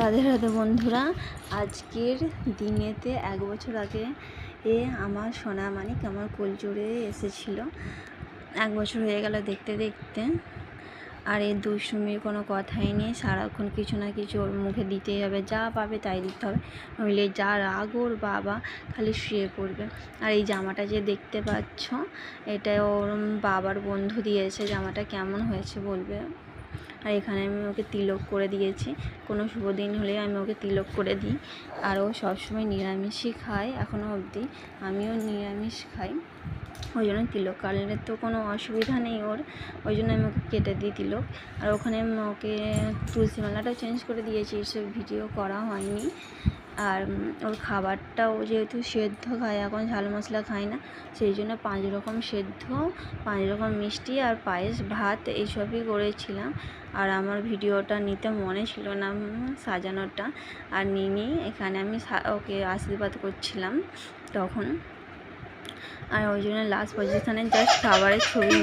রাধে রাধে বন্ধুরা, আজকের দিনেতে 1 বছর আগে আমার সোনামানিক আমার কোলজোড়ে এসেছিল। 1 বছর হয়ে গেল দেখতে দেখতে। আর এই দুষ্টুমির কোনো কথাই নেই, সারাক্ষণ কিছু না কিছু ওর মুখে দিতেই হবে, যা পাবে তাই দিতে হবে, নইলে যা রাগ ওর বাবা খালি শুয়ে পড়বে। আর এই জামাটা যে দেখতে পাচ্ছ, এটা ওর বাবার বন্ধু দিয়েছে। জামাটা কেমন হয়েছে বলবে। আর এখানে আমি ওকে তিলক করে দিয়েছি, কোনো শুভ দিন হলে আমি ওকে তিলক করে দিই। আর ও সবসময় নিরামিষই খায় এখনও অবধি, আমিও নিরামিষ খাই, ওই জন্য তিলক কাটলে তো কোনো অসুবিধা নেই ওর, ওই জন্য আমি ওকে কেটে দিই তিলক। আর ওখানে আমি ওকে তুলসী মালাটাও চেঞ্জ করে দিয়েছি, এসব ভিডিও করা হয়নি। আর ওর খাবারটাও যেহেতু সেদ্ধ খায়, এখন ঝাল মশলা খায় না, সেই জন্য 5 রকম সেদ্ধ, 5 রকম মিষ্টি আর পায়েস ভাত এইসবই করেছিলাম। আর আমার ভিডিওটা নিতে মনে ছিল না সাজানোটা, আর নিনি এখানে আমি ওকে আশীর্বাদ করছিলাম তখন। আর ওই জন্য লাস্ট পজিশানে জাস্ট খাবারের ছবি